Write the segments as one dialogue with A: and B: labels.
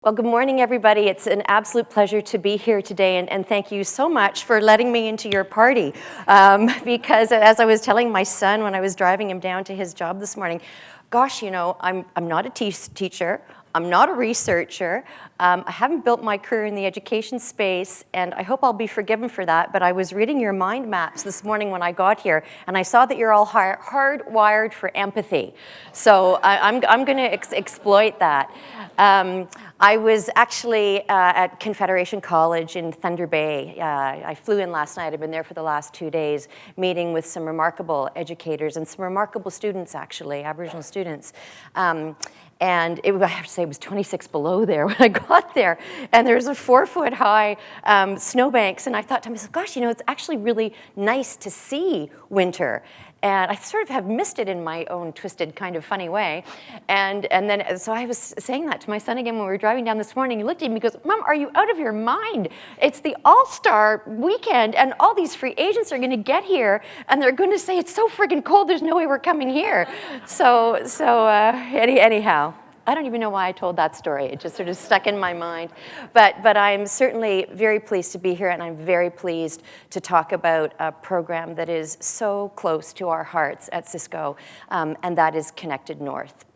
A: Well, good morning, everybody. It's an absolute pleasure to be here today, and thank you so much for letting me into your party. Because as I was telling my son when I was driving him down to his job this morning, gosh, you know, I'm not a teacher, I'm not a researcher, I haven't built my career in the education space, and I hope I'll be forgiven for that, but I was reading your mind maps this morning when I got here, and I saw that you're all hardwired for empathy. So I'm going to exploit that. I was actually at Confederation College in Thunder Bay. I flew in last night. I've been there for the last 2 days, meeting with some remarkable educators and some remarkable students, actually, Aboriginal students. And I have to say, it was 26 below there when I got there. And there's a 4-foot-high snowbanks. And I thought to myself, gosh, you know, it's actually really nice to see winter. And I sort of have missed it in my own twisted, kind of funny way. And then, so I was saying that to my son again when we were driving down this morning. He looked at me and goes, Mom, are you out of your mind? It's the All-Star weekend, and all these free agents are going to get here, and they're going to say, it's so friggin' cold, there's no way we're coming here. Anyhow. I don't even know why I told that story. It just sort of stuck in my mind. But I'm certainly very pleased to be here, and I'm very pleased to talk about a program that is so close to our hearts at Cisco, and that is Connected North.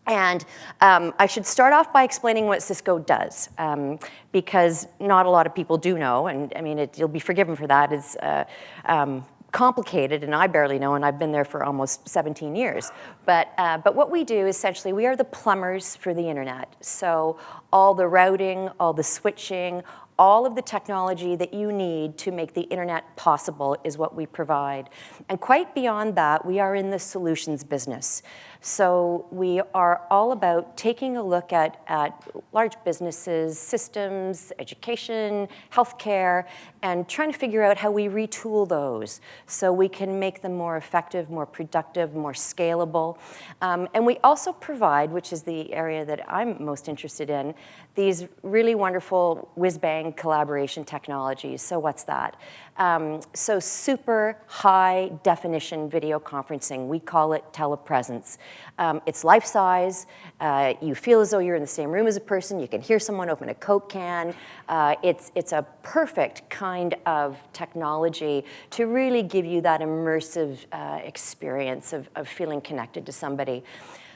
A: And I should start off by explaining what Cisco does, because not a lot of people do know, and I mean, you'll be forgiven for that. It's complicated, and I barely know, and I've been there for almost 17 years. But what we do, essentially, we are the plumbers for the internet. So all the routing, all the switching, all of the technology that you need to make the internet possible is what we provide. And quite beyond that, we are in the solutions business. So we are all about taking a look at large businesses, systems, education, healthcare, and trying to figure out how we retool those so we can make them more effective, more productive, more scalable. And we also provide, which is the area that I'm most interested in, these really wonderful whiz-bang collaboration technologies. So what's that? So super high definition video conferencing. We call it telepresence. It's life-size. You feel as though you're in the same room as a person. You can hear someone open a Coke can. It's a perfect kind of technology to really give you that immersive experience of feeling connected to somebody.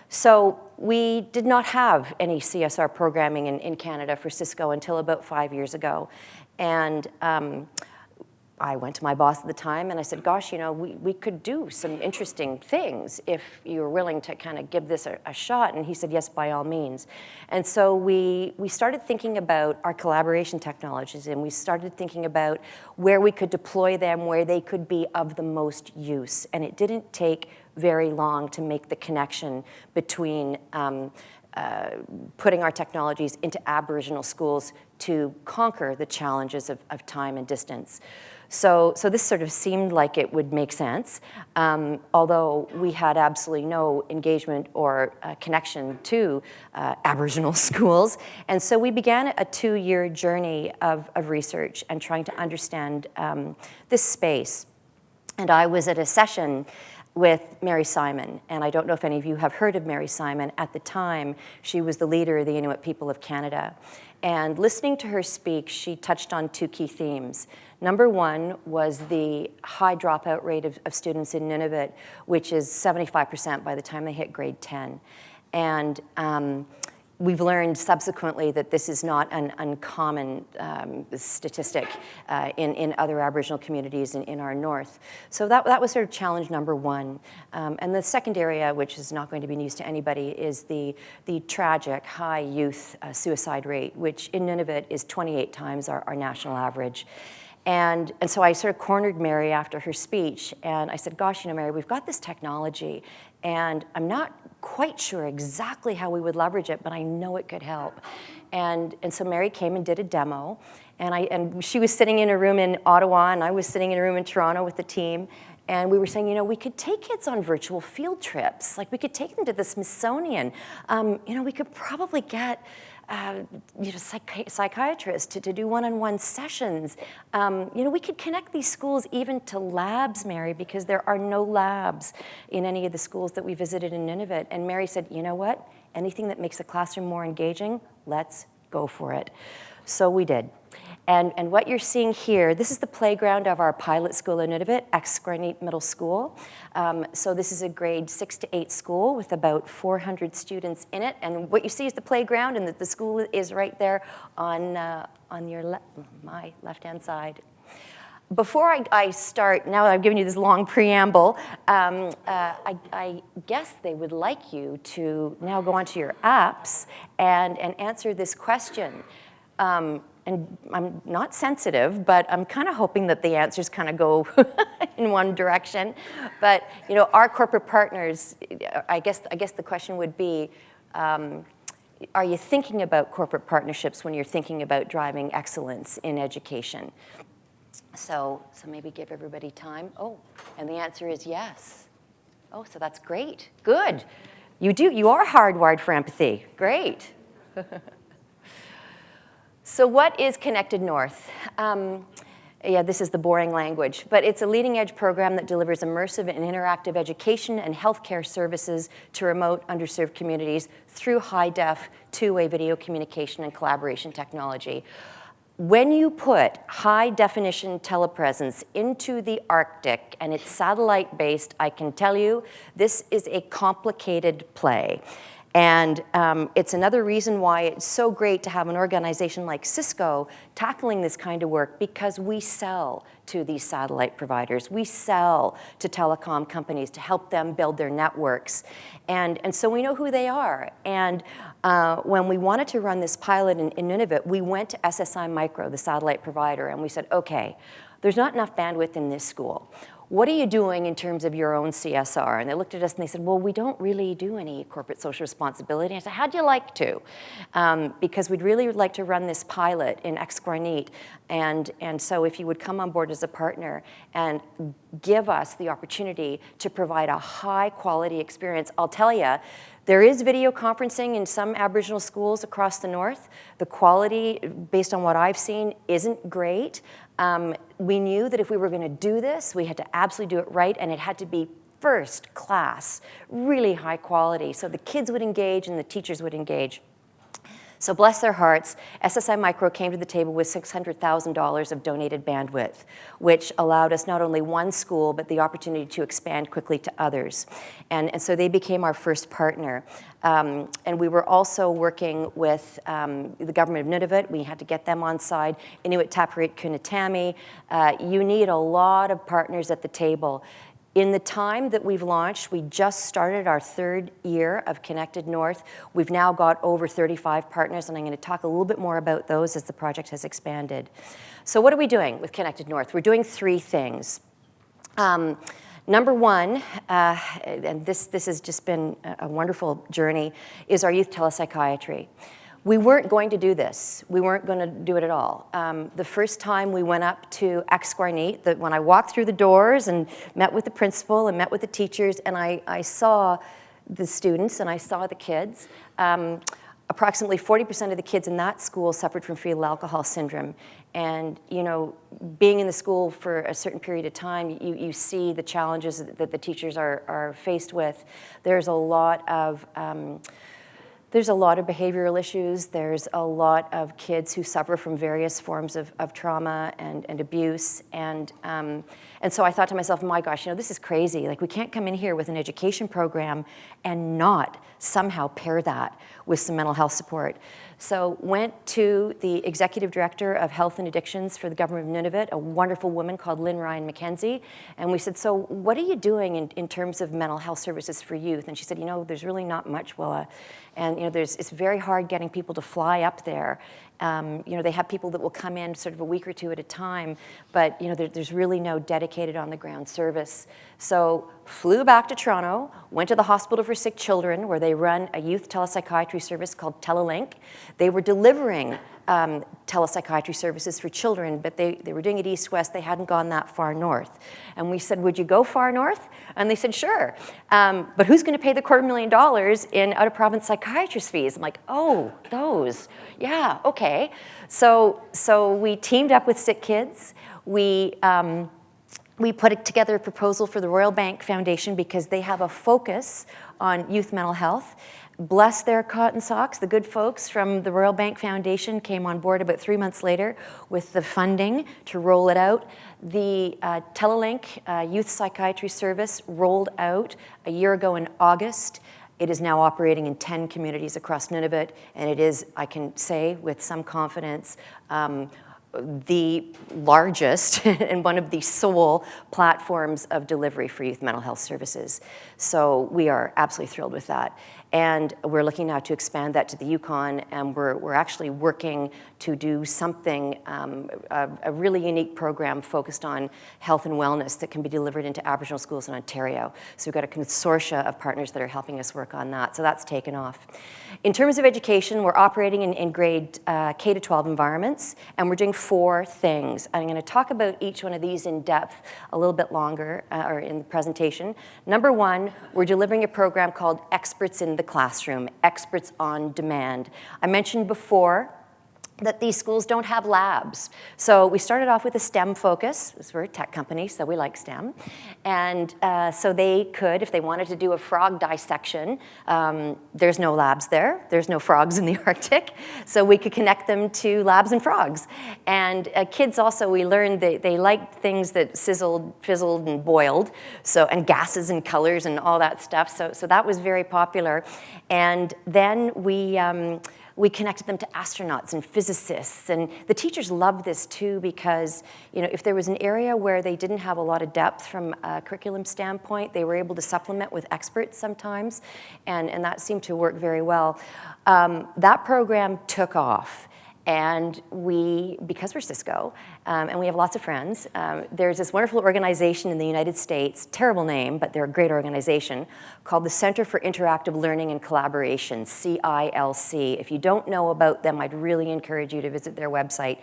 A: So we did not have any CSR programming in Canada for Cisco until about 5 years ago. And I went to my boss at the time and I said, gosh, you know, we could do some interesting things if you're willing to kind of give this a shot. And he said, yes, by all means. And so we started thinking about our collaboration technologies, and we started thinking about where we could deploy them, where they could be of the most use. And it didn't take very long to make the connection between putting our technologies into Aboriginal schools to conquer the challenges of time and distance. So this sort of seemed like it would make sense, although we had absolutely no engagement or connection to Aboriginal schools. And so we began a 2-year journey of research and trying to understand this space. And I was at a session with Mary Simon, and I don't know if any of you have heard of Mary Simon. At the time, she was the leader of the Inuit people of Canada. And listening to her speak, she touched on 2 key themes. Number one was the high dropout rate of students in Nunavut, which is 75% by the time they hit grade 10. And we've learned subsequently that this is not an uncommon statistic in other Aboriginal communities in our north. So that was sort of challenge number one. And the second area, which is not going to be news to anybody, is the tragic high youth suicide rate, which in Nunavut is 28 times our national average. And so I sort of cornered Mary after her speech, and I said, gosh, you know, Mary, we've got this technology, and I'm not quite sure exactly how we would leverage it, but I know it could help. And so Mary came and did a demo, and she was sitting in a room in Ottawa, and I was sitting in a room in Toronto with the team, and we were saying, you know, we could take kids on virtual field trips. Like, we could take them to the Smithsonian. You know, we could probably get psychiatrists to do one-on-one sessions. You know, we could connect these schools even to labs, Mary, because there are no labs in any of the schools that we visited in Nunavut. And Mary said, you know what? Anything that makes the classroom more engaging, let's go for it. So we did. And what you're seeing here, this is the playground of our pilot school in Nunavut, Exquarnit Middle School. So this is a grade 6 to 8 school with about 400 students in it. And what you see is the playground, and the school is right there on my left-hand side. Before I start, now that I've given you this long preamble, I guess they would like you to now go onto your apps and answer this question. And I'm not sensitive, but I'm kind of hoping that the answers kind of go in one direction. But you know, our corporate partners, I guess the question would be, are you thinking about corporate partnerships when you're thinking about driving excellence in education? So maybe give everybody time. Oh, and the answer is yes. Oh, so that's great. Good. You are hardwired for empathy. Great. So what is Connected North? Yeah, this is the boring language, but it's a leading-edge program that delivers immersive and interactive education and healthcare services to remote, underserved communities through high-def, two-way video communication and collaboration technology. When you put high-definition telepresence into the Arctic and it's satellite-based, I can tell you this is a complicated play. And it's another reason why it's so great to have an organization like Cisco tackling this kind of work, because we sell to these satellite providers. We sell to telecom companies to help them build their networks. And so we know who they are. And when we wanted to run this pilot in Nunavut, we went to SSI Micro, the satellite provider, and we said, okay, there's not enough bandwidth in this school. What are you doing in terms of your own CSR? And they looked at us and they said, well, we don't really do any corporate social responsibility. And I said, how'd you like to? Because we'd really like to run this pilot in Exquarnit. And so if you would come on board as a partner and give us the opportunity to provide a high quality experience, I'll tell you, there is video conferencing in some Aboriginal schools across the north. The quality, based on what I've seen, isn't great. We knew that if we were going to do this, we had to absolutely do it right, and it had to be first class, really high quality, so the kids would engage and the teachers would engage. So bless their hearts, SSI Micro came to the table with $600,000 of donated bandwidth, which allowed us not only one school, but the opportunity to expand quickly to others. And so they became our first partner. And we were also working with the government of Nunavut. We had to get them on side. Inuit Tapiriit Kunitami. You need a lot of partners at the table. In the time that we've launched, we just started our 3rd year of Connected North. We've now got over 35 partners, and I'm going to talk a little bit more about those as the project has expanded. So what are we doing with Connected North? We're doing 3 things. Number one, and this has just been a wonderful journey, is our youth telepsychiatry. We weren't going to do this. We weren't going to do it at all. The first time we went up to Exquarnit, when I walked through the doors and met with the principal and met with the teachers, and I saw the students and I saw the kids, approximately 40% of the kids in that school suffered from fetal alcohol syndrome. And you know, being in the school for a certain period of time, you see the challenges that the teachers are faced with. There's a lot of behavioral issues. There's a lot of kids who suffer from various forms of trauma and abuse. And so I thought to myself, my gosh, you know, this is crazy. Like, we can't come in here with an education program and not somehow pair that with some mental health support. So went to the executive director of health and addictions for the government of Nunavut, a wonderful woman called Lynn Ryan McKenzie. And we said, so what are you doing in terms of mental health services for youth? And she said, you know, there's really not much, Willa. And you know, it's very hard getting people to fly up there. You know, they have people that will come in sort of a week or 2 at a time, but you know, there's really no dedicated on-the-ground service. So flew back to Toronto, went to the Hospital for Sick Children, where they run a youth telepsychiatry service called Telelink. They were delivering telepsychiatry services for children, but they were doing it east-west. They hadn't gone that far north. And we said, would you go far north? And they said, sure. But who's going to pay the $250,000 in out-of-province psychiatrist fees? I'm like, oh, those. Yeah, okay. So we teamed up with Sick Kids. We put together a proposal for the Royal Bank Foundation because they have a focus on youth mental health. bless their cotton socks, the good folks from the Royal Bank Foundation came on board about 3 months later with the funding to roll it out. The Telelink Youth Psychiatry Service rolled out a year ago in August. It is now operating in 10 communities across Nunavut, and it is, I can say with some confidence, the largest and one of the sole platforms of delivery for youth mental health services. So we are absolutely thrilled with that. And we're looking now to expand that to the Yukon, and we're actually working to do something, a really unique program focused on health and wellness that can be delivered into Aboriginal schools in Ontario. So we've got a consortia of partners that are helping us work on that. So that's taken off. In terms of education, we're operating in grade K to 12 environments, and we're doing 4 things. I'm going to talk about each one of these in depth a little bit longer, or in the presentation. Number 1, we're delivering a program called Experts in the Classroom, Experts on Demand. I mentioned before that these schools don't have labs. So we started off with a STEM focus. We're a tech company, so we like STEM. And so they could, if they wanted to do a frog dissection, there's no labs there. There's no frogs in the Arctic. So we could connect them to labs and frogs. And kids also, we learned they liked things that sizzled, fizzled, and boiled, so, and gases and colors and all that stuff. So that was very popular. And then we connected them to astronauts and physicists, and the teachers loved this too because, you know, if there was an area where they didn't have a lot of depth from a curriculum standpoint, they were able to supplement with experts sometimes, and that seemed to work very well. That program took off. And we, because we're Cisco, and we have lots of friends, there's this wonderful organization in the United States, terrible name, but they're a great organization, called the Center for Interactive Learning and Collaboration, CILC. If you don't know about them, I'd really encourage you to visit their website.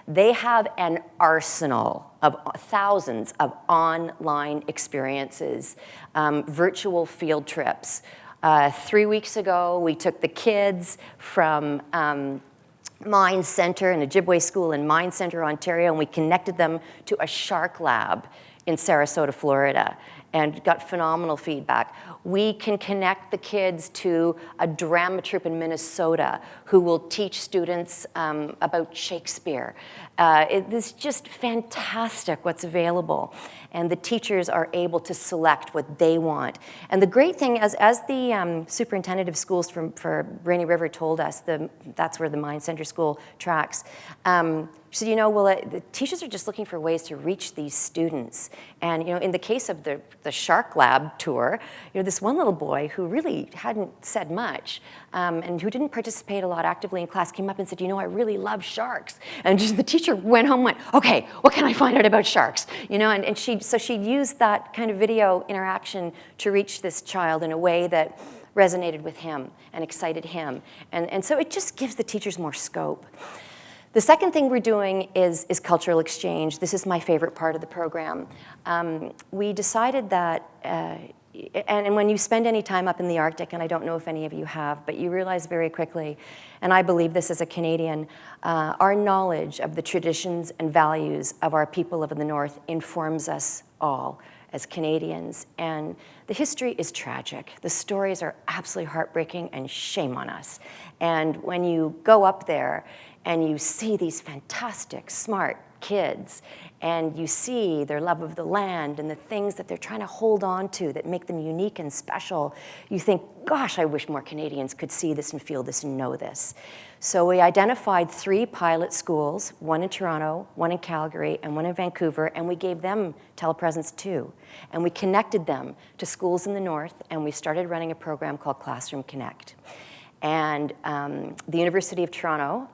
A: They have an arsenal of thousands of online experiences, virtual field trips. 3 weeks ago, we took the kids from Mine Center, an Ojibwe school in Mine Center, Ontario, and we connected them to a shark lab in Sarasota, Florida, and got phenomenal feedback. We can connect the kids to a drama troupe in Minnesota who will teach students about Shakespeare. It's just fantastic what's available. And the teachers are able to select what they want. And the great thing, as the superintendent of schools for Rainy River told us, that's where the Mine Center School tracks, she said, you know, well, the teachers are just looking for ways to reach these students. And, you know, in the case of the Shark Lab tour, you know, this one little boy who really hadn't said much and who didn't participate a lot actively in class came up and said, you know, I really love sharks. And just, the teacher went home and went, okay, what can I find out about sharks? You know, and she used that kind of video interaction to reach this child in a way that resonated with him and excited him. And so it just gives the teachers more scope. The second thing we're doing is cultural exchange. This is my favorite part of the program. We decided that, and when you spend any time up in the Arctic, and I don't know if any of you have, but you realize very quickly, and I believe this as a Canadian, our knowledge of the traditions and values of our people of the North informs us all as Canadians. And the history is tragic. The stories are absolutely heartbreaking, and shame on us. And when you go up there, and you see these fantastic, smart kids, and you see their love of the land and the things that they're trying to hold on to that make them unique and special, you think, gosh, I wish more Canadians could see this and feel this and know this. So we identified 3 pilot schools, one in Toronto, one in Calgary, and one in Vancouver, and we gave them telepresence too. And we connected them to schools in the North, and we started running a program called Classroom Connect. And the University of Toronto,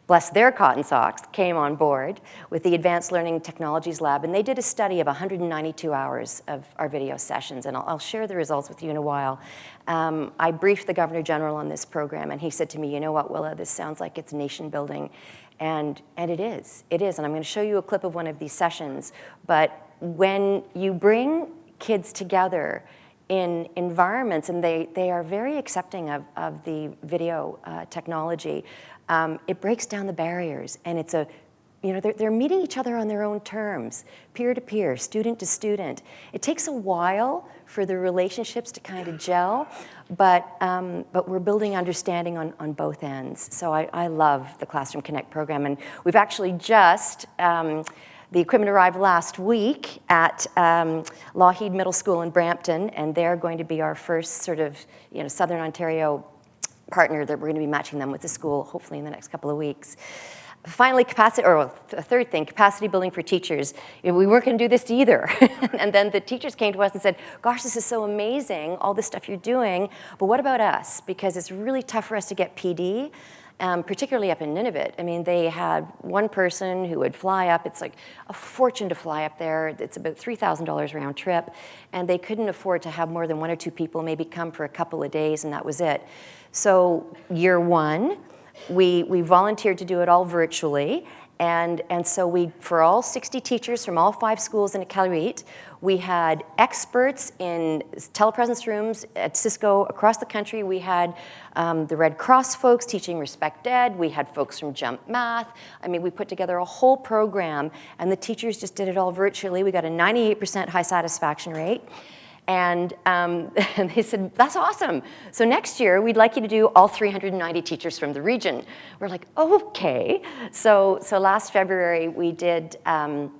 A: bless their cotton socks, came on board with the Advanced Learning Technologies Lab, and they did a study of 192 hours of our video sessions, and I'll share the results with you in a while. I briefed the Governor General on this program, and he said to me, you know what, Willa, this sounds like it's nation building, and it is, and I'm going to show you a clip of one of these sessions, but when you bring kids together in environments, and they are very accepting of the video technology, it breaks down the barriers, and it's a you know, they're meeting each other on their own terms, peer to peer, student to student. It takes a while for the relationships to kind of gel, but we're building understanding on both ends. So I love the Classroom Connect program, and we've actually just, the equipment arrived last week at Lougheed Middle School in Brampton, and they're going to be our first sort of, you know, Southern Ontario partner that we're going to be matching them with the school, hopefully in the next couple of weeks. Finally, capacity, or a third thing, capacity building for teachers. You know, we weren't going to do this either. And then the teachers came to us and said, gosh, this is so amazing, all this stuff you're doing, but what about us? Because it's really tough for us to get PD, particularly up in Nunavut. I mean, they had one person who would fly up. It's like a fortune to fly up there. It's about $3,000 round trip, and they couldn't afford to have more than 1 or 2 people maybe come for a couple of days, and that was it. So year one, we volunteered to do it all virtually, and so for all 60 teachers from all 5 schools in Iqaluit, we had experts in telepresence rooms at Cisco across the country. We had the Red Cross folks teaching Respect Ed. We had folks from Jump Math. I mean, we put together a whole program, and the teachers just did it all virtually. We got a 98% high satisfaction rate. And they said, that's awesome. So next year, we'd like you to do all 390 teachers from the region. We're like, okay. So last February, we did a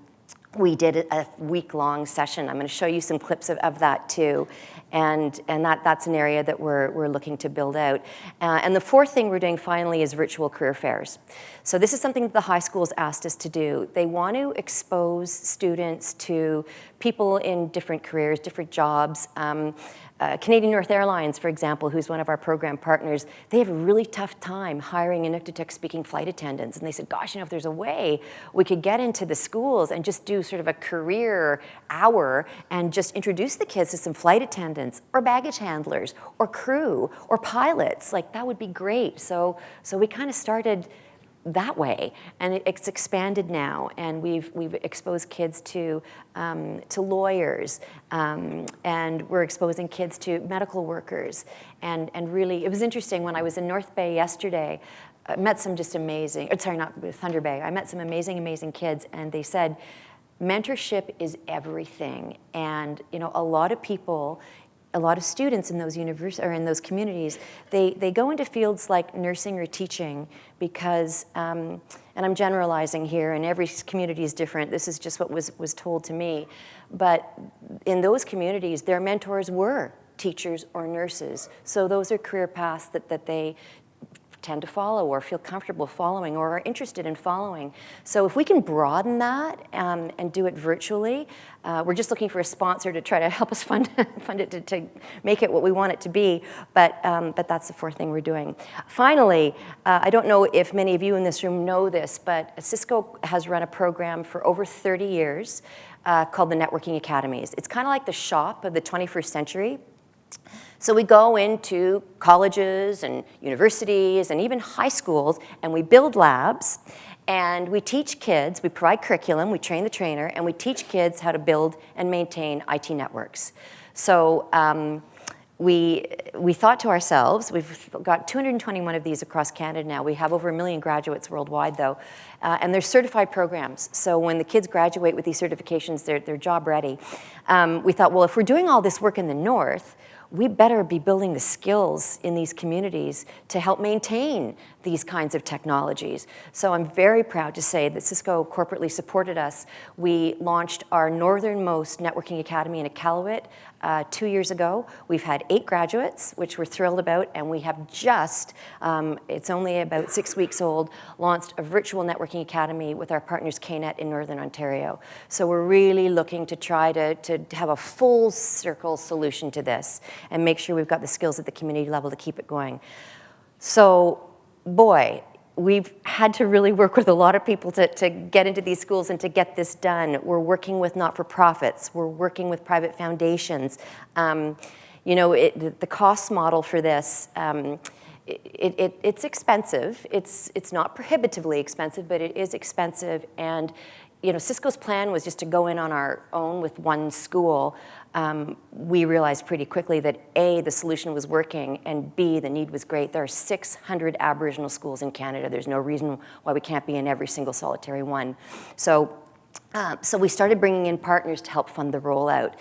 A: week-long session. I'm going to show you some clips of that too. And that's an area that we're looking to build out. And the fourth thing we're doing finally is virtual career fairs. So this is something that the high schools asked us to do. They want to expose students to people in different careers, different jobs. Canadian North Airlines, for example, who's one of our program partners, they have a really tough time hiring Inuktitut-speaking flight attendants. And they said, gosh, you know, if there's a way we could get into the schools and just do sort of a career hour and just introduce the kids to some flight attendants or baggage handlers or crew or pilots, like that would be great. So we kind of started that way, and it's expanded now, and we've exposed kids to lawyers, and we're exposing kids to medical workers, and really, it was interesting when I was in North Bay yesterday. I met some just amazing, sorry, not Thunder Bay. I met some amazing kids, and they said, mentorship is everything, and you know, a lot of people. A lot of students in those or in those communities, they go into fields like nursing or teaching because, and I'm generalizing here, and every community is different. This is just what was told to me. But in those communities, their mentors were teachers or nurses. So those are career paths that they tend to follow or feel comfortable following or are interested in following. So if we can broaden that and do it virtually, we're just looking for a sponsor to try to help us fund it to make it what we want it to be, but that's the fourth thing we're doing. Finally, I don't know if many of you in this room know this, but Cisco has run a program for over 30 years called the Networking Academies. It's kind of like the shop of the 21st century. So we go into colleges and universities and even high schools, and we build labs, and we teach kids, we provide curriculum, we train the trainer, and we teach kids how to build and maintain IT networks. So we thought to ourselves, we've got 221 of these across Canada now. We have over 1 million graduates worldwide, though, and they're certified programs. So when the kids graduate with these certifications, they're job ready. We thought, well, if we're doing all this work in the north, we better be building the skills in these communities to help maintain these kinds of technologies. So I'm very proud to say that Cisco corporately supported us. We launched our northernmost networking academy in Iqaluit 2 years ago. We've had 8 graduates, which we're thrilled about, and we have just, it's only about 6 weeks old, launched a virtual networking academy with our partners keynote in Northern Ontario. So we're really looking to try to have a full circle solution to this and make sure we've got the skills at the community level to keep it going. So, boy, we've had to really work with a lot of people to get into these schools and to get this done. We're working with not-for-profits. We're working with private foundations. You know, the cost model for this, it's expensive. It's not prohibitively expensive, but it is expensive. And Cisco's plan was just to go in on our own with one school. We realized pretty quickly that A, the solution was working, and B, the need was great. There are 600 Aboriginal schools in Canada. There's no reason why we can't be in every single solitary one. So we started bringing in partners to help fund the rollout.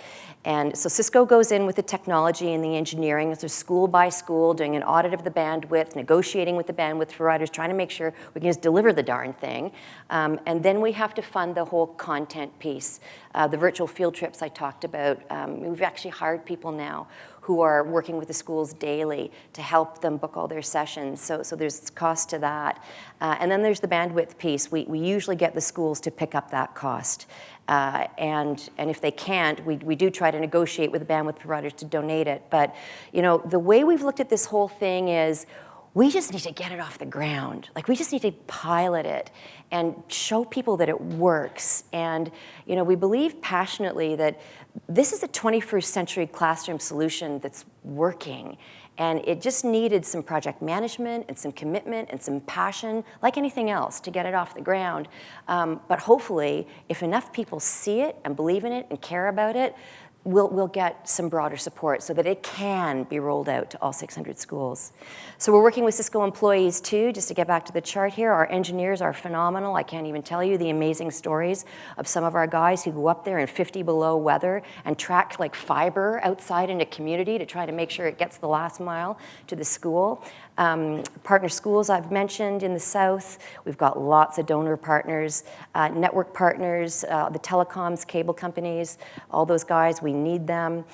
A: And so Cisco goes in with the technology and the engineering. So school by school, doing an audit of the bandwidth, negotiating with the bandwidth providers, trying to make sure we can just deliver the darn thing. And then we have to fund the whole content piece. The virtual field trips I talked about, we've actually hired people now who are working with the schools daily to help them book all their sessions. So there's cost to that. And then there's the bandwidth piece. We usually get the schools to pick up that cost. And if they can't, we do try to negotiate with the bandwidth providers to donate it. But the way we've looked at this whole thing is, we just need to get it off the ground. Like, we just need to pilot it and show people that it works. And we believe passionately that this is a 21st century classroom solution that's working. And it just needed some project management and some commitment and some passion, like anything else, to get it off the ground. But hopefully, if enough people see it and believe in it and care about it, we'll get some broader support so that it can be rolled out to all 600 schools. So we're working with Cisco employees too, just to get back to the chart here. Our engineers are phenomenal. I can't even tell you the amazing stories of some of our guys who go up there in 50 below weather and track like fiber outside in a community to try to make sure it gets the last mile to the school. Partner schools I've mentioned in the South. We've got lots of donor partners, network partners, the telecoms, cable companies, all those guys, we need them.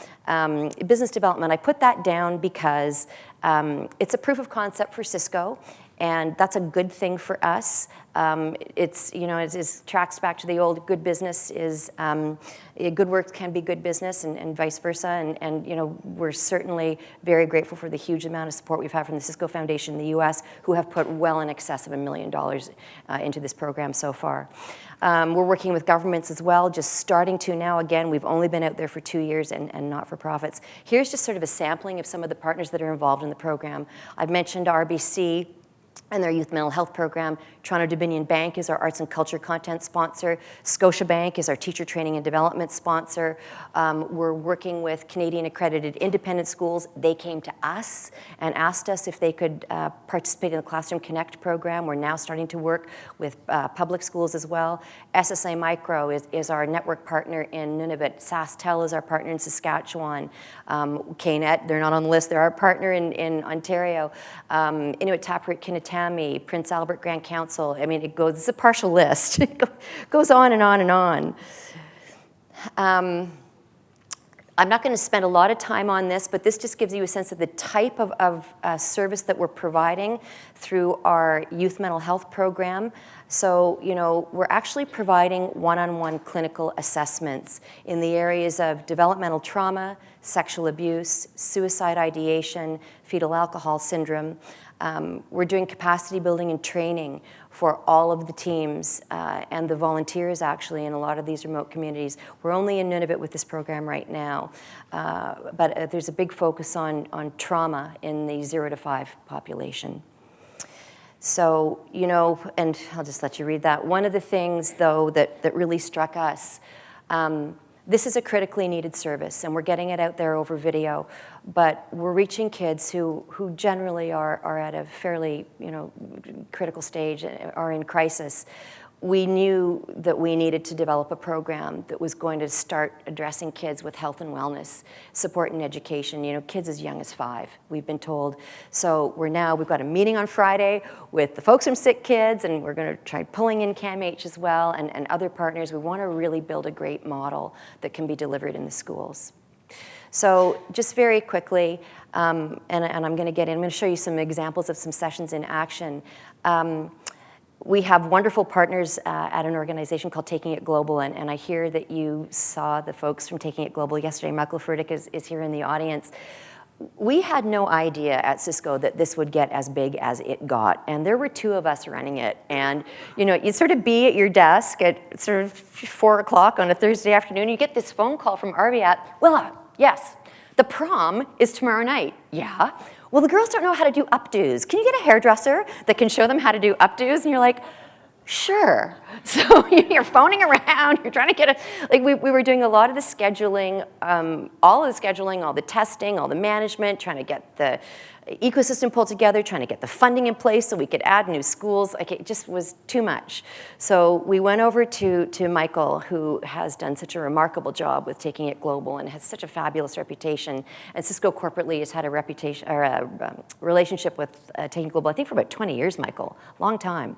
A: Business development, I put that down because it's a proof of concept for Cisco, and that's a good thing for us. It tracks back to the old good business is, good work can be good business and vice versa. And we're certainly very grateful for the huge amount of support we've had from the Cisco Foundation in the US, who have put well in excess of $1 million into this program so far. We're working with governments as well, just starting to now. Again, we've only been out there for 2 years and not-for-profits. Here's just sort of a sampling of some of the partners that are involved in the program. I've mentioned RBC and their youth mental health program. Toronto-Dominion Bank is our arts and culture content sponsor. Scotiabank is our teacher training and development sponsor. We're working with Canadian accredited independent schools. They came to us and asked us if they could participate in the Classroom Connect program. We're now starting to work with public schools as well. SSA Micro is our network partner in Nunavut. SaskTel is our partner in Saskatchewan. KNET, they're not on the list, they're our partner in Ontario. Inuit Taproot Kinatami, Prince Albert Grand Council. I mean, it's a partial list. It goes on and on and on. I'm not going to spend a lot of time on this, but this just gives you a sense of the type of service that we're providing through our youth mental health program. So, we're actually providing one-on-one clinical assessments in the areas of developmental trauma, sexual abuse, suicide ideation, fetal alcohol syndrome. We're doing capacity building and training for all of the teams and the volunteers, actually, in a lot of these remote communities. We're only in Nunavut with this program right now, but there's a big focus on trauma in the 0 to 5 population. So, and I'll just let you read that. One of the things, though, that really struck us, this is a critically needed service, and we're getting it out there over video, but we're reaching kids who generally are at a fairly, critical stage, are in crisis. We knew that we needed to develop a program that was going to start addressing kids with health and wellness, support and education, kids as young as 5, we've been told. So we've got a meeting on Friday with the folks from Sick Kids, and we're going to try pulling in CAMH as well and other partners. We want to really build a great model that can be delivered in the schools. So just very quickly, and I'm going to show you some examples of some sessions in action. We have wonderful partners at an organization called Taking It Global, and I hear that you saw the folks from Taking It Global yesterday. Michael Furtick is here in the audience. We had no idea at Cisco that this would get as big as it got, and there were 2 of us running it. And you'd sort of be at your desk at sort of 4 o'clock on a Thursday afternoon, you get this phone call from Arviat. Willa, yes, the prom is tomorrow night. Yeah. Well, the girls don't know how to do updos. Can you get a hairdresser that can show them how to do updos? And you're like, Sure. So you're phoning around, you're trying to get like we were doing a lot of the scheduling, all the testing, all the management, trying to get the ecosystem pulled together, trying to get the funding in place so we could add new schools. Like, it just was too much. So we went over to Michael, who has done such a remarkable job with taking it global and has such a fabulous reputation. And Cisco corporately has had a reputation or a relationship with taking global, I think, for about 20 years, Michael, long time.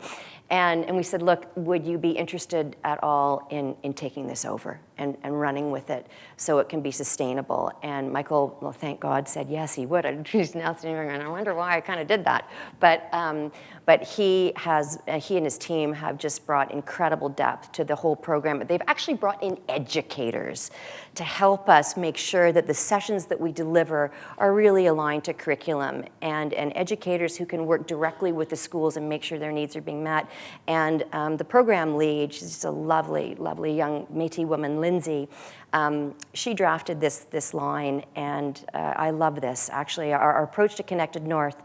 A: And we said, look, would you be interested at all in taking this over and running with it so it can be sustainable? And Michael, well, thank God, said yes, he would. He's now sitting there going, I wonder why I kind of did that. But he and his team have just brought incredible depth to the whole program. They've actually brought in educators to help us make sure that the sessions that we deliver are really aligned to curriculum, and educators who can work directly with the schools and make sure their needs are being met. And the program lead, she's just a lovely, lovely young Métis woman, Lindsay. She drafted this line, and I love this. Actually, our approach to Connected North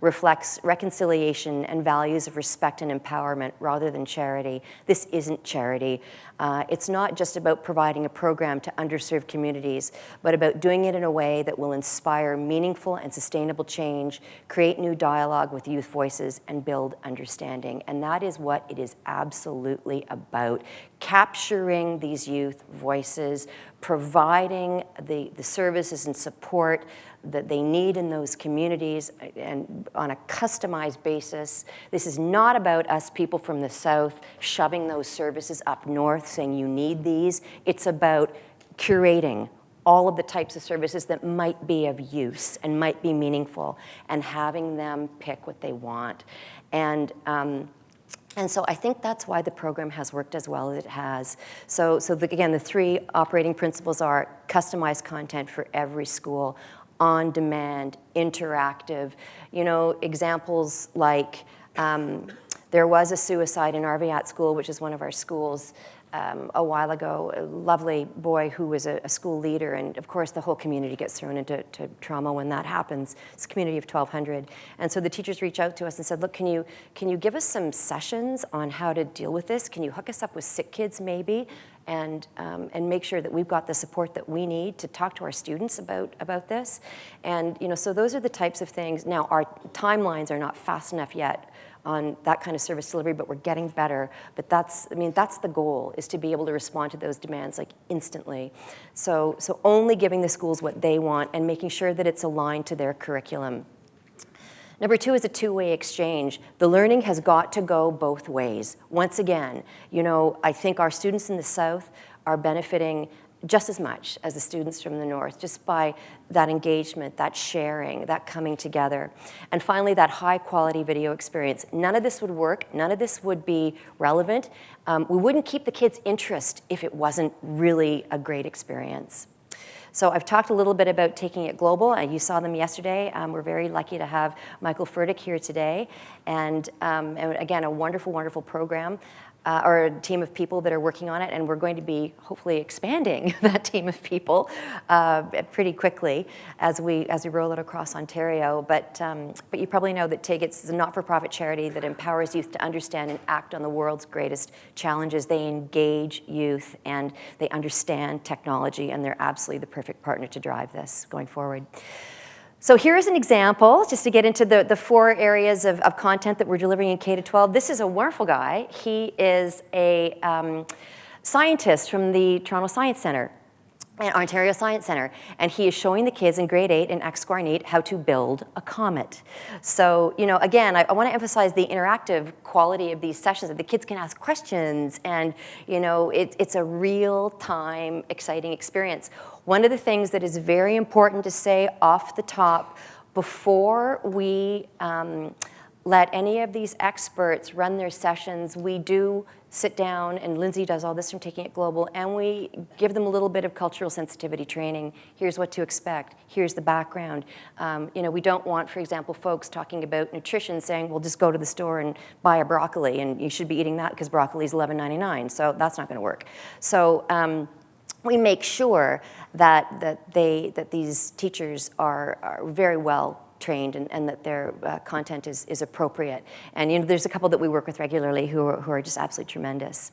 A: reflects reconciliation and values of respect and empowerment rather than charity. This isn't charity. It's not just about providing a program to underserved communities, but about doing it in a way that will inspire meaningful and sustainable change, create new dialogue with youth voices, and build understanding. And that is what it is absolutely about. Capturing these youth voices, providing the services and support that they need in those communities and on a customized basis. This is not about us people from the South shoving those services up north saying you need these. It's about curating all of the types of services that might be of use and might be meaningful and having them pick what they want. And so I think that's why the program has worked as well as it has. So again, the three operating principles are customized content for every school, on demand, interactive. You know, examples like there was a suicide in Arviat School, which is one of our schools, a while ago, a lovely boy who was a school leader, and of course the whole community gets thrown into trauma when that happens. It's a community of 1,200. And so the teachers reached out to us and said, look, can you give us some sessions on how to deal with this? Can you hook us up with sick kids maybe? And make sure that we've got the support that we need to talk to our students about this. And so those are the types of things. Now, our timelines are not fast enough yet on that kind of service delivery, but we're getting better. But that's the goal, is to be able to respond to those demands like instantly. So only giving the schools what they want and making sure that it's aligned to their curriculum. Number two is a two-way exchange. The learning has got to go both ways. Once again, I think our students in the South are benefiting just as much as the students from the North, just by that engagement, that sharing, that coming together. And finally, that high-quality video experience. None of this would work. None of this would be relevant. We wouldn't keep the kids' interest if it wasn't really a great experience. So I've talked a little bit about taking it global. You saw them yesterday. We're very lucky to have Michael Furtick here today. And again, a wonderful, wonderful program. Or a team of people that are working on it, and we're going to be hopefully expanding that team of people pretty quickly as we roll it across Ontario. But you probably know that TIG, it's a not-for-profit charity that empowers youth to understand and act on the world's greatest challenges. They engage youth and they understand technology, and they're absolutely the perfect partner to drive this going forward. So here's an example, just to get into the four areas of content that we're delivering in K-12. This is a wonderful guy. He is a scientist from the Toronto Science Centre, Ontario Science Centre, and he is showing the kids in grade 8 in X-Square how to build a comet. So, again, I want to emphasize the interactive quality of these sessions, that the kids can ask questions, and, it's a real-time, exciting experience. One of the things that is very important to say off the top, before we let any of these experts run their sessions, we do sit down, and Lindsay does all this from Taking It Global, and we give them a little bit of cultural sensitivity training. Here's what to expect. Here's the background. We don't want, for example, folks talking about nutrition saying, well, just go to the store and buy a broccoli, and you should be eating that because broccoli is $11.99. So that's not going to work. So we make sure that these teachers are very well trained and that their content is appropriate. And there's a couple that we work with regularly who are just absolutely tremendous.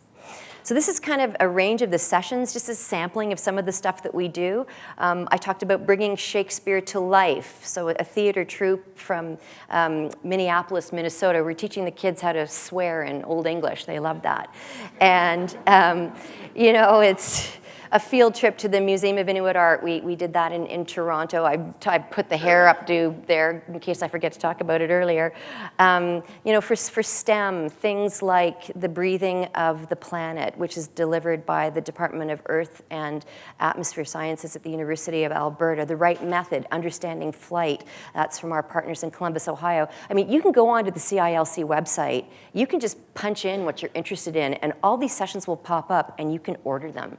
A: So this is kind of a range of the sessions, just a sampling of some of the stuff that we do. I talked about bringing Shakespeare to life. So a theater troupe from Minneapolis, Minnesota. We're teaching the kids how to swear in Old English. They love that. And, it's a field trip to the Museum of Inuit Art. We did that in Toronto. I put the hair updo there in case I forget to talk about it earlier. For STEM, things like the breathing of the planet, which is delivered by the Department of Earth and Atmosphere Sciences at the University of Alberta. The right method, understanding flight. That's from our partners in Columbus, Ohio. I mean, you can go onto the CILC website. You can just punch in what you're interested in, and all these sessions will pop up, and you can order them.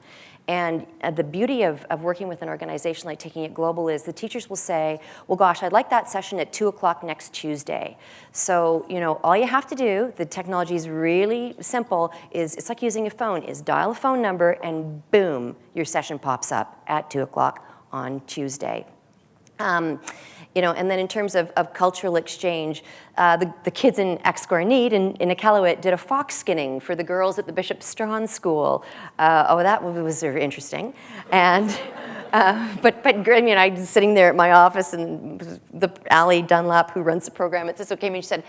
A: And the beauty of working with an organization like Taking It Global is the teachers will say, well, gosh, I'd like that session at 2 o'clock next Tuesday. So, all you have to do, the technology is really simple, it's like using a phone, is dial a phone number and boom, your session pops up at 2 o'clock on Tuesday. And then in terms of cultural exchange, the kids in Axcorneet in Iqaluit did a fox skinning for the girls at the Bishop Strawn School. That was very interesting. And but I mean, I was sitting there at my office, and the Ali Dunlap, who runs the program at Cisco, came and she said,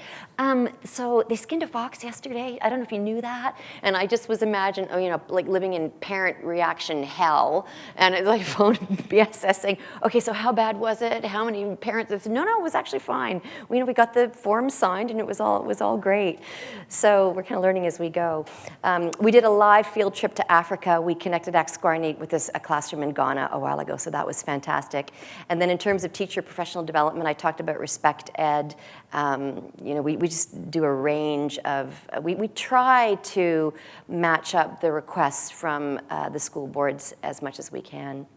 A: so they skinned a fox yesterday. I don't know if you knew that. And I just was imagining, like living in parent reaction hell. And it's like phone BSS saying, okay, so how bad was it? How many parents? I said, no, it was actually fine. We got the form signed, and it was all great. So we're kind of learning as we go. We did a live field trip to Africa. We connected Axcorneet with a classroom in Ghana a while ago, so that was fantastic. And then in terms of teacher professional development, I talked about Respect Ed. We just do a range of, we try to match up the requests from the school boards as much as we can.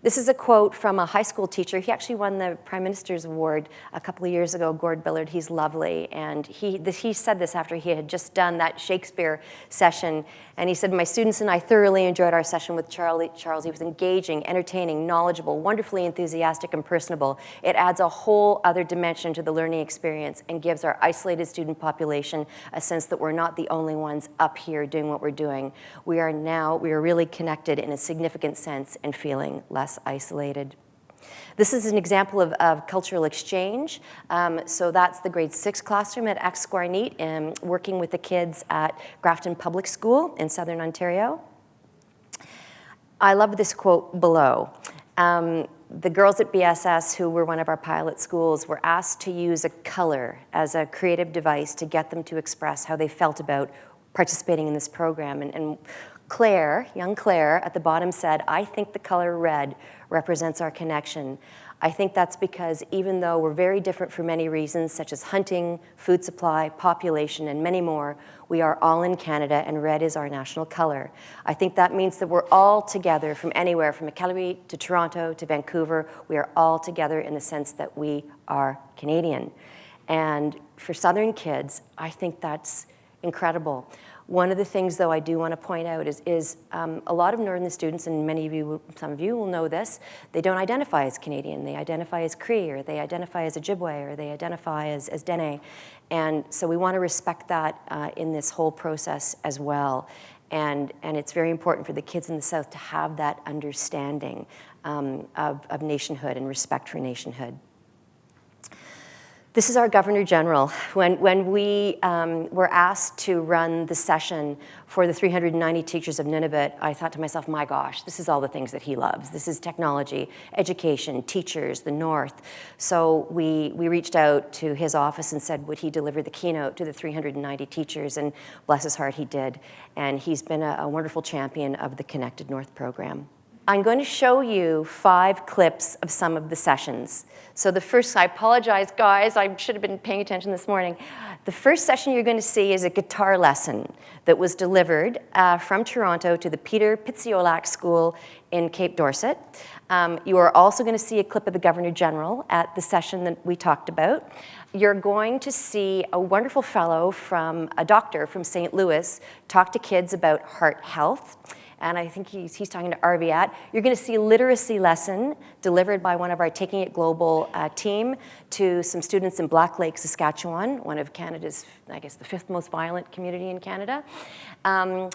A: This is a quote from a high school teacher. He actually won the Prime Minister's Award a couple of years ago, Gord Billard. He's lovely. And he said this after he had just done that Shakespeare session. And he said, my students and I thoroughly enjoyed our session with Charles. He was engaging, entertaining, knowledgeable, wonderfully enthusiastic and personable. It adds a whole other dimension to the learning experience and gives our isolated student population a sense that we're not the only ones up here doing what we're doing. We are really connected in a significant sense and feeling less isolated. This is an example of cultural exchange. So that's the grade 6 classroom at Axcorneet, working with the kids at Grafton Public School in Southern Ontario. I love this quote below. The girls at BSS, who were one of our pilot schools, were asked to use a color as a creative device to get them to express how they felt about participating in this program. And Claire, young Claire, at the bottom said, I think the color red represents our connection. I think that's because even though we're very different for many reasons, such as hunting, food supply, population, and many more, we are all in Canada, and red is our national color. I think that means that we're all together from anywhere, from Iqaluit to Toronto to Vancouver. We are all together in the sense that we are Canadian. And for Southern kids, I think that's incredible. One of the things, though, I do want to point out is a lot of Northern students, and some of you will know this, they don't identify as Canadian. They identify as Cree, or they identify as Ojibwe, or they identify as Dene. And so we want to respect that in this whole process as well. And it's very important for the kids in the South to have that understanding of nationhood and respect for nationhood. This is our Governor General. When we were asked to run the session for the 390 teachers of Nunavut, I thought to myself, my gosh, this is all the things that he loves. This is technology, education, teachers, the North. So we reached out to his office and said, would he deliver the keynote to the 390 teachers? And bless his heart, he did. And he's been a wonderful champion of the Connected North program. I'm going to show you 5 clips of some of the sessions. So the first, I apologize, guys, I should have been paying attention this morning. The first session you're going to see is a guitar lesson that was delivered from Toronto to the Peter Pitsiolak School in Cape Dorset. You are also going to see a clip of the Governor General at the session that we talked about. You're going to see a wonderful fellow a doctor from St. Louis, talk to kids about heart health. And I think he's talking to Arviat. You're going to see a literacy lesson delivered by one of our Taking It Global team to some students in Black Lake, Saskatchewan, one of Canada's, I guess, the 5th most violent community in Canada. You're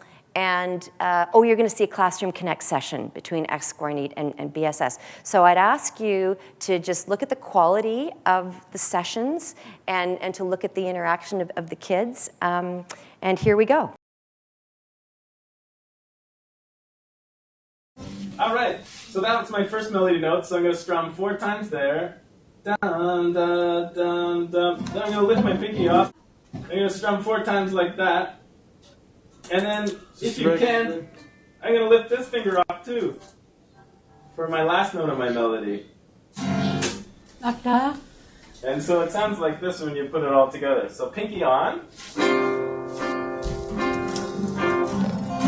A: going to see a Classroom Connect session between Ex-Score and BSS. So I'd ask you to just look at the quality of the sessions and to look at the interaction of the kids. And here we go.
B: All right, so that was my first melody note, so I'm going to strum 4 times there. Dun, dun, dun, dun. Then I'm going to lift my pinky off. I'm going to strum 4 times like that. And then, if you can, I'm going to lift this finger off too for my last note of my melody.
C: Like that?
B: And so it sounds like this when you put it all together. So pinky on.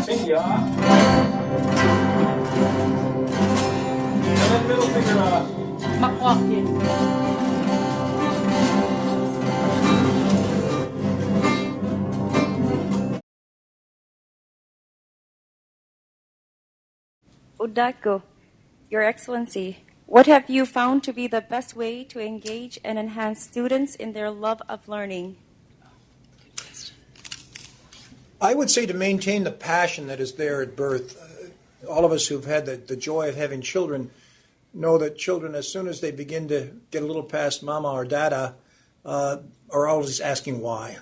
B: Pinky off. And then middle finger off.
C: Walking.
D: Udako, Your Excellency, what have you found to be the best way to engage and enhance students in their love of learning?
E: I would say to maintain the passion that is there at birth. All of us who've had the joy of having children know that children, as soon as they begin to get a little past mama or dada, are always asking why.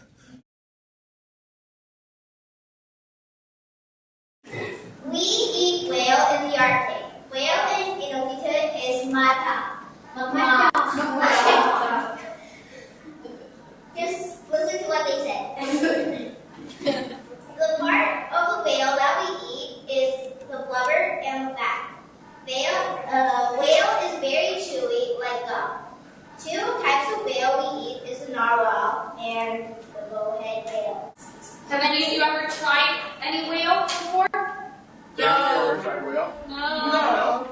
F: We eat whale in the Arctic. Whale in Inuktitut is mata. Mata. Just listen to what they said. The part of the whale that we eat is the blubber and the fat. Whale is very chewy, like gum. 2 types of whale we eat is the narwhal and the bowhead whale.
G: Have any of you ever tried any whale before?
H: No. Ever tried whale?
G: No.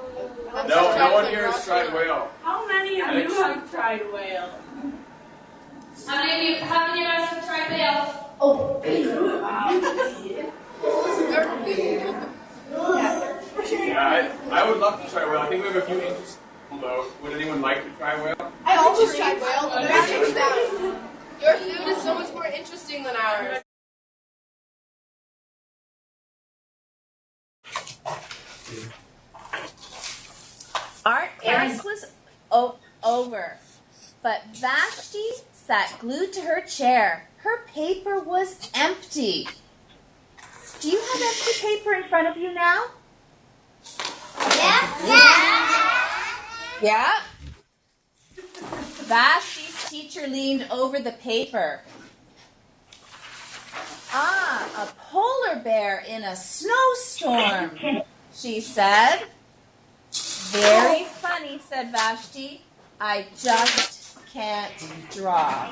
H: No one here has tried whale.
C: How many of you have tried whale?
G: How many of you guys have tried whale?
C: Oh.
H: Yeah, I would love to try whale. I think we have a few interested people though. Would anyone like to try whale?
I: I almost tried whale, but I changed that. Your food is so much more interesting than ours.
J: Art Eric was over, but Vashti sat glued to her chair. Her paper was empty. Do you have empty paper in front of you now? Yeah? Vashti's teacher leaned over the paper. Ah, a polar bear in a snowstorm, she said. Very funny, said Vashti. I just can't draw.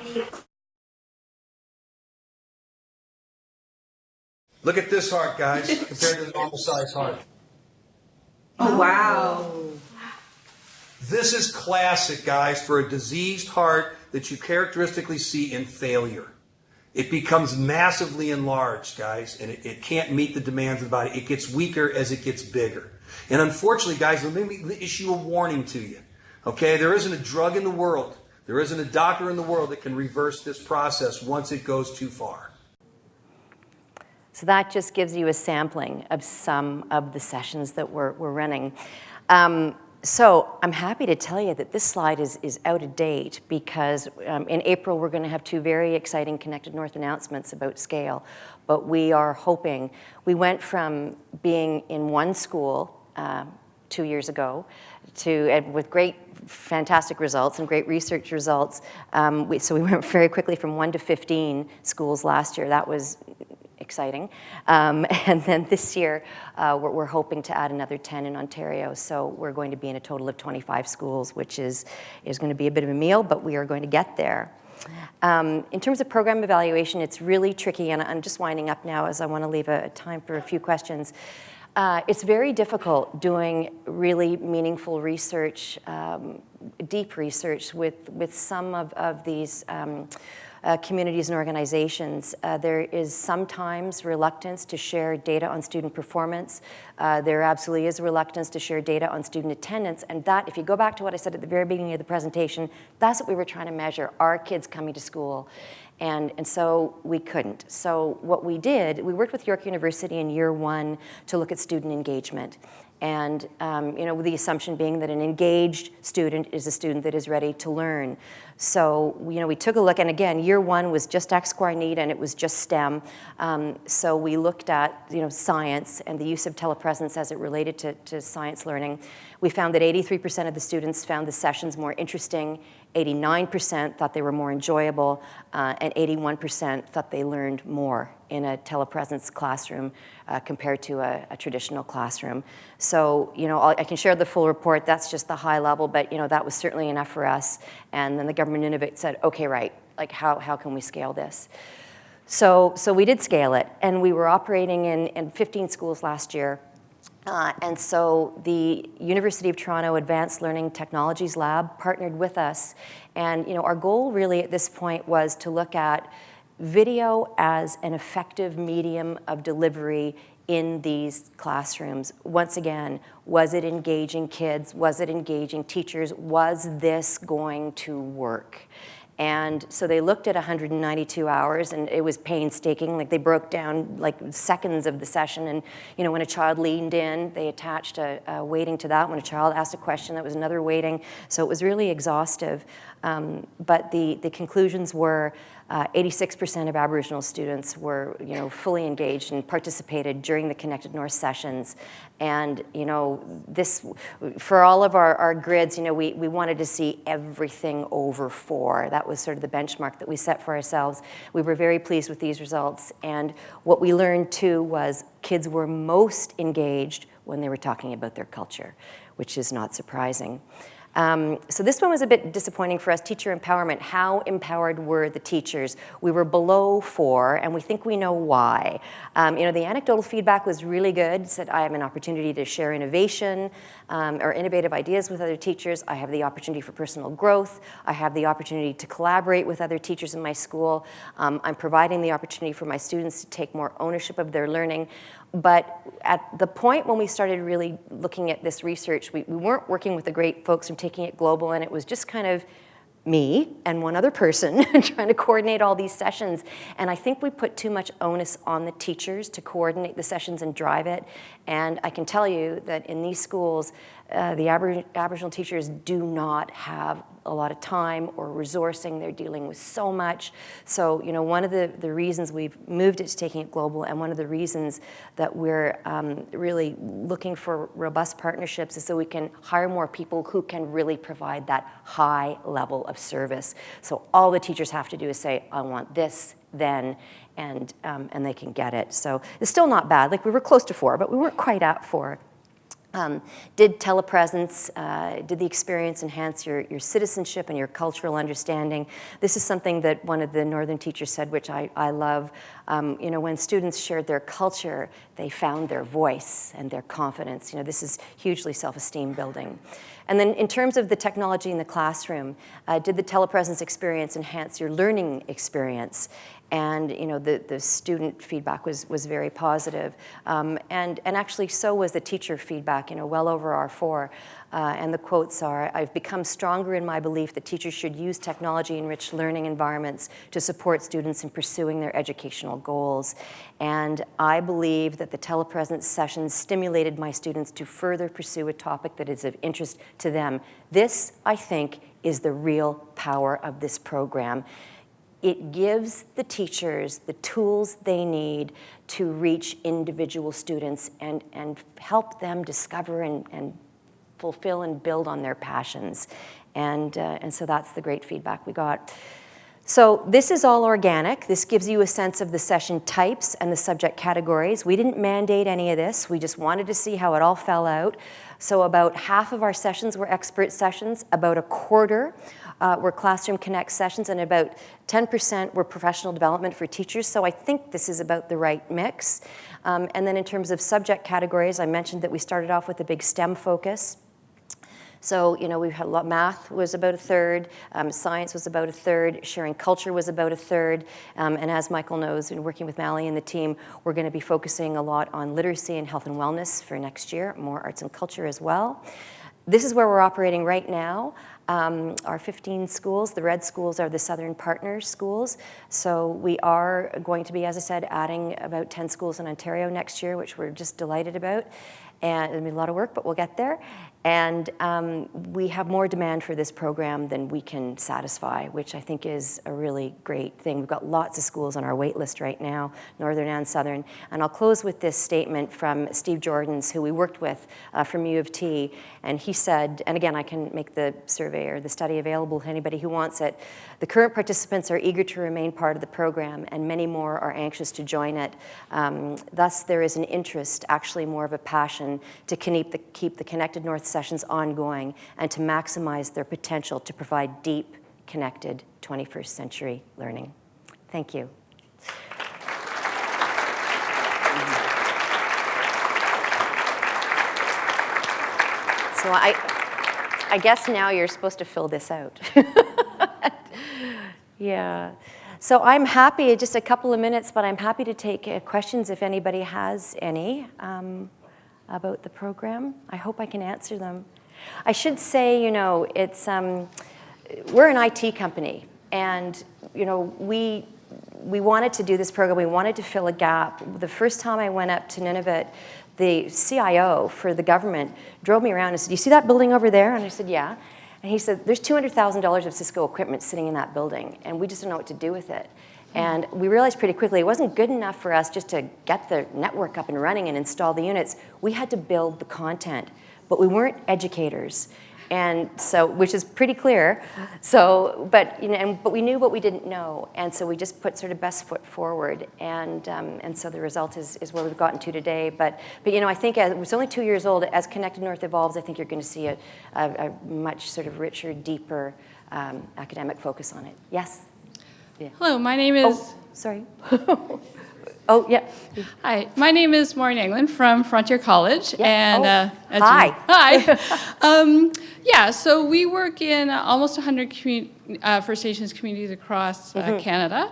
K: Look at this heart, guys, compared to the normal size heart.
J: Oh, wow.
K: This is classic, guys, for a diseased heart that you characteristically see in failure. It becomes massively enlarged, guys, and it can't meet the demands of the body. It gets weaker as it gets bigger. And unfortunately, guys, let me issue a warning to you. Okay, there isn't a drug in the world, there isn't a doctor in the world that can reverse this process once it goes too far.
A: So that just gives you a sampling of some of the sessions that we're running. So I'm happy to tell you that this slide is out of date because in April we're going to have 2 very exciting Connected North announcements about scale. But we are hoping, we went from being in 1 school 2 years ago to, with great, fantastic results and great research results. So we went very quickly from 1 to 15 schools last year. That was exciting. And then this year, we're hoping to add another 10 in Ontario. So we're going to be in a total of 25 schools, which is going to be a bit of a meal, but we are going to get there. In terms of program evaluation, it's really tricky, and I'm just winding up now as I want to leave a time for a few questions. It's very difficult doing really meaningful research, deep research with some of these communities and organizations. There is sometimes reluctance to share data on student performance. There absolutely is reluctance to share data on student attendance, and that, if you go back to what I said at the very beginning of the presentation, that's what we were trying to measure, are kids coming to school? And so we couldn't. So what we did, we worked with York University in year 1 to look at student engagement. And with the assumption being that an engaged student is a student that is ready to learn. So we took a look, and again, year 1 was just X, Y, NEED, and it was just STEM. So we looked at science and the use of telepresence as it related to science learning. We found that 83% of the students found the sessions more interesting, 89% thought they were more enjoyable, and 81% thought they learned more in a telepresence classroom compared to a traditional classroom. So, I can share the full report. That's just the high level, but that was certainly enough for us. And then the government Nunavut said, okay, right, like how can we scale this? So we did scale it, and we were operating in 15 schools last year. And so the University of Toronto Advanced Learning Technologies Lab partnered with us. And our goal really at this point was to look at video as an effective medium of delivery in these classrooms. Once again, was it engaging kids? Was it engaging teachers? Was this going to work? And so they looked at 192 hours, and it was painstaking. Like, they broke down like seconds of the session. And when a child leaned in, they attached a weighting to that. When a child asked a question, that was another weighting. So it was really exhaustive. But the conclusions were 86% of Aboriginal students were fully engaged and participated during the Connected North sessions. And this, for all of our grids, we wanted to see everything over 4. That was sort of the benchmark that we set for ourselves. We were very pleased with these results. And what we learned too was kids were most engaged when they were talking about their culture, which is not surprising. So this one was a bit disappointing for us. Teacher empowerment. How empowered were the teachers? We were below 4, and we think we know why. The anecdotal feedback was really good. It said, I have an opportunity to share innovation or innovative ideas with other teachers. I have the opportunity for personal growth. I have the opportunity to collaborate with other teachers in my school. I'm providing the opportunity for my students to take more ownership of their learning. But at the point when we started really looking at this research, we weren't working with the great folks from Taking It Global, and it was just kind of me and one other person trying to coordinate all these sessions. And I think we put too much onus on the teachers to coordinate the sessions and drive it. And I can tell you that in these schools, the Aboriginal teachers do not have a lot of time or resourcing. They're dealing with so much. So, one of the reasons we've moved it to Taking It Global, and one of the reasons that we're really looking for robust partnerships, is so we can hire more people who can really provide that high level of service. So all the teachers have to do is say, I want this, then, and they can get it. So it's still not bad. Like, we were close to 4, but we weren't quite at 4. Did telepresence, did the experience enhance your citizenship and your cultural understanding? This is something that one of the Northern teachers said, which I love. When students shared their culture, they found their voice and their confidence. This is hugely self-esteem building. And then in terms of the technology in the classroom, did the telepresence experience enhance your learning experience? And the student feedback was very positive, and actually so was the teacher feedback. Well over our 4, and the quotes are, "I've become stronger in my belief that teachers should use technology-enriched learning environments to support students in pursuing their educational goals. And I believe that the telepresence sessions stimulated my students to further pursue a topic that is of interest to them." This, I think, is the real power of this program. It gives the teachers the tools they need to reach individual students and help them discover and fulfill and build on their passions. And so that's the great feedback we got. So this is all organic. This gives you a sense of the session types and the subject categories. We didn't mandate any of this. We just wanted to see how it all fell out. So about half of our sessions were expert sessions. About a quarter were Classroom Connect sessions, and about 10% were professional development for teachers. So I think this is about the right mix. And then in terms of subject categories, I mentioned that we started off with a big STEM focus. So, we've had a lot. Math was about a third, science was about a third, sharing culture was about a third, and as Michael knows, in working with Mally and the team, we're going to be focusing a lot on literacy and health and wellness for next year, more arts and culture as well. This is where we're operating right now. Our 15 schools, the red schools are the Southern Partner schools. So we are going to be, as I said, adding about 10 schools in Ontario next year, which we're just delighted about. And it'll be a lot of work, but we'll get there. And we have more demand for this program than we can satisfy, which I think is a really great thing. We've got lots of schools on our wait list right now, Northern and Southern. And I'll close with this statement from Steve Jordans, who we worked with from U of T. And he said, and again, I can make the survey or the study available to anybody who wants it, the current participants are eager to remain part of the program, and many more are anxious to join it. Thus, there is an interest, actually more of a passion, to keep the Connected North sessions ongoing and to maximize their potential to provide deep, connected 21st century learning. Thank you. So I guess now you're supposed to fill this out. Yeah. So I'm happy, just a couple of minutes, but I'm happy to take questions if anybody has any about the program. I hope I can answer them. I should say, it's we're an IT company, and we wanted to do this program. We wanted to fill a gap. The first time I went up to Nunavut, the CIO for the government drove me around and said, "You see that building over there?" And I said, "Yeah." And he said, "There's $200,000 of Cisco equipment sitting in that building, and we just don't know what to do with it." And we realized pretty quickly it wasn't good enough for us just to get the network up and running and install the units. We had to build the content, but we weren't educators. And so, which is pretty clear. So, but we knew what we didn't know, and so we just put sort of best foot forward, and so the result is where we've gotten to today. But I think it's only 2 years old. As Connected North evolves, I think you're going to see a much sort of richer, deeper academic focus on it. Yes.
L: Yeah. Hello, my name is.
A: Oh, sorry. Oh, yeah.
L: Hi, my name is Maureen England from Frontier College.
A: Yeah.
L: And
A: hi.
L: Hi. Yeah, so we work in almost 100 First Nations communities across Canada.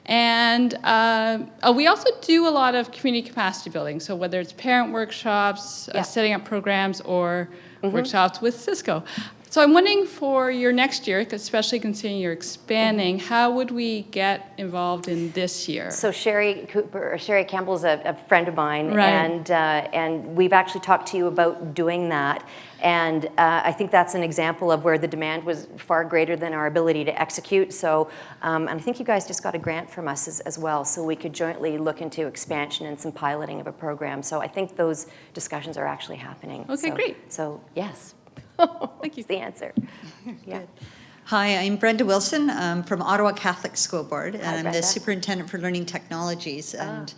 L: And we also do a lot of community capacity building. So whether it's parent workshops, setting up programs, or workshops with Cisco. So I'm wondering for your next year, especially considering you're expanding, how would we get involved in this year?
A: So Sherry Campbell's a friend of mine,
L: right.
A: and we've actually talked to you about doing that. And I think that's an example of where the demand was far greater than our ability to execute. So, and I think you guys just got a grant from us as well, so we could jointly look into expansion and some piloting of a program. So I think those discussions are actually happening.
L: Okay, great.
A: So yes.
L: Thank you.
A: That's the answer. Yeah.
M: Hi, I'm Brenda Wilson. I'm from Ottawa Catholic School Board, and
A: Hi,
M: I'm
A: Brenda.
M: the Superintendent for Learning Technologies. And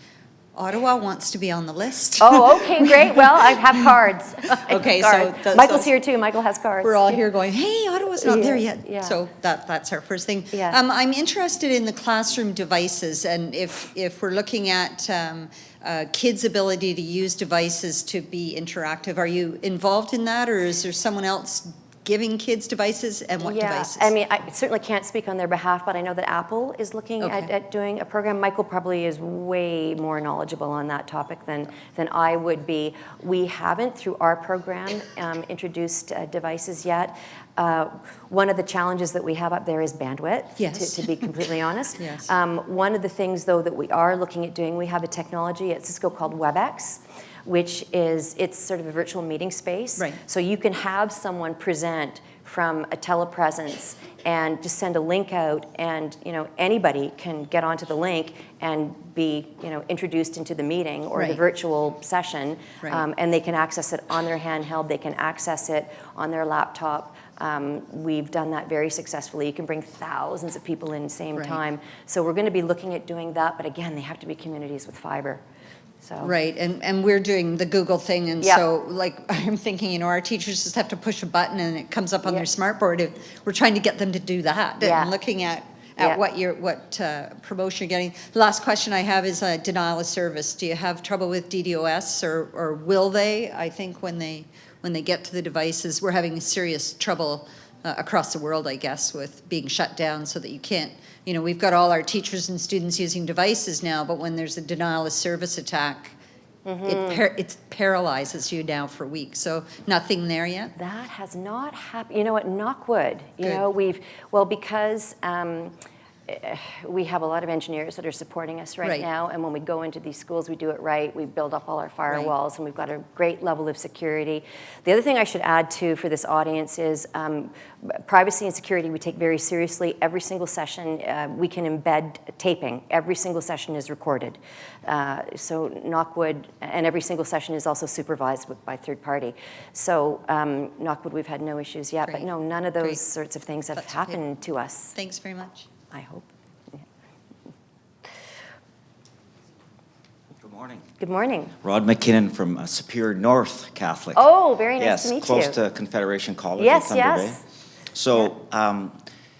M: Ottawa wants to be on the list.
A: Oh, okay, great. Well, I have cards.
M: Okay,
A: cards.
M: so
A: Michael's here too. Michael has cards.
M: We're all here going, hey, Ottawa's not there yet.
A: Yeah.
M: So that's our first thing.
A: Yeah.
M: I'm interested in the classroom devices, and if we're looking at kids' ability to use devices to be interactive, are you involved in that, or is there someone else giving kids devices, and what devices?
A: I mean, I certainly can't speak on their behalf, but I know that Apple is looking at doing a program. Michael probably is way more knowledgeable on that topic than I would be. We haven't, through our program, introduced devices yet. One of the challenges that we have up there is bandwidth,
M: yes.
A: to be completely honest.
M: Yes.
A: One of the things, though, that we are looking at doing, we have a technology at Cisco called WebEx, which is, it's sort of a virtual meeting space.
M: Right.
A: So you can have someone present from a telepresence and just send a link out, and anybody can get onto the link and be introduced into the meeting or the virtual session, and they can access it on their handheld, they can access it on their laptop. We've done that very successfully. You can bring thousands of people in the same time. So we're going to be looking at doing that, but again, they have to be communities with fiber. So.
M: Right, and we're doing the Google thing, and
A: Yep.
M: so, like, I'm thinking, you know, our teachers just have to push a button and it comes up on their
A: Yep.
M: smartboard. We're trying to get them to do that,
A: Yeah.
M: and looking at
A: Yeah.
M: what promotion you're getting. The last question I have is denial of service. Do you have trouble with DDoS, or will they? I think when they get to the devices, we're having serious trouble across the world, I guess, with being shut down so that you can't, you know, we've got all our teachers and students using devices now, but when there's a denial of service attack, it paralyzes you now for weeks. So nothing there yet?
A: That has not happened. You know what, knock wood. You
M: Good.
A: know, because we have a lot of engineers that are supporting us right now, and when we go into these schools, we do it right. We build up all our firewalls, and we've got a great level of security. The other thing I should add, too, for this audience is privacy and security we take very seriously. Every single session, we can embed taping. Every single session is recorded. So knock wood, and every single session is also supervised by third party. So knock wood, we've had no issues yet, but no, none of those sorts of things have happened to us.
M: Thanks very much.
A: I hope. Yeah.
N: Good morning.
A: Good morning.
N: Rod McKinnon from Superior North Catholic.
A: Oh, very nice to meet you.
N: Yes, close to Confederation College
A: Yes,
N: in Thunder
A: yes.
N: Bay. So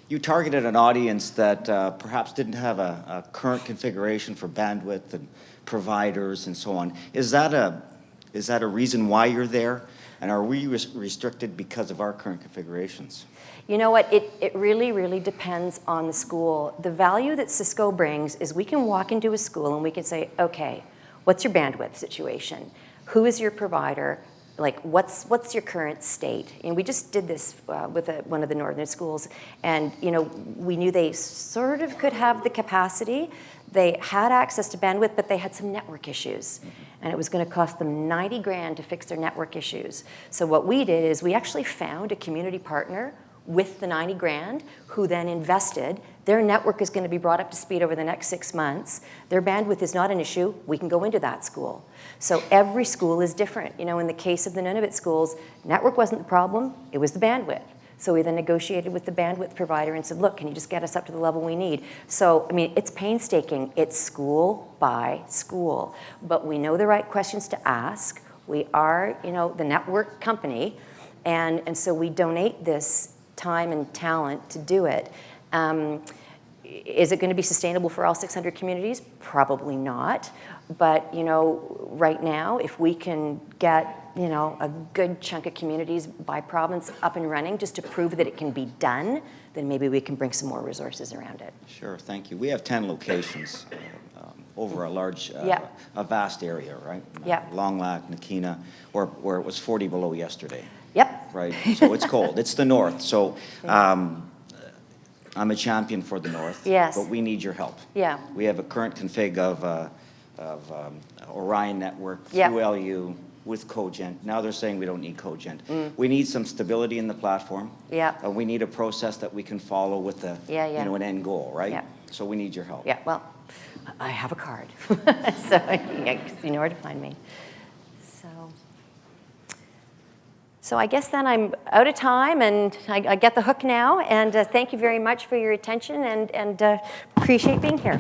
N: you targeted an audience that perhaps didn't have a current configuration for bandwidth and providers and so on. Is that a reason why you're there? And are we restricted because of our current configurations?
A: You know what, it really, really depends on the school. The value that Cisco brings is we can walk into a school and we can say, okay, what's your bandwidth situation? Who is your provider? Like, what's your current state? And we just did this with one of the northern schools, and you know, we knew they sort of could have the capacity. They had access to bandwidth, but they had some network issues. And it was going to cost them 90 grand to fix their network issues. So what we did is we actually found a community partner with the 90 grand, who then invested. Their network is going to be brought up to speed over the next 6 months. Their bandwidth is not an issue. We can go into that school. So every school is different. You know, in the case of the Nunavut schools, network wasn't the problem, it was the bandwidth. So we then negotiated with the bandwidth provider and said, look, can you just get us up to the level we need? So, I mean, it's painstaking. It's school by school. But we know the right questions to ask. We are, you know, the network company. And so we donate this time and talent to do it. Is it going to be sustainable for all 600 communities? Probably not. But, you know, right now, if we can get, you know, a good chunk of communities by province up and running just to prove that it can be done, then maybe we can bring some more resources around it.
N: Sure, thank you. We have 10 locations over a large, a vast area, right?
A: Yep.
N: Long Lac, Nakina, where it was 40 below yesterday.
A: Yep.
N: Right, so it's cold. It's the north. So I'm a champion for the north.
A: Yes.
N: But we need your help.
A: Yeah.
N: We have a current config of Orion network
A: Yep.
N: through LU with Cogent. Now they're saying we don't need Cogent. We need some stability in the platform.
A: Yeah.
N: We need a process that we can follow with a you know, an end goal, right?
A: Yeah.
N: So we need your help.
A: Yeah, well, I have a card, so yeah, you know where to find me. So I guess then I'm out of time, and I get the hook now, and thank you very much for your attention, and appreciate being here.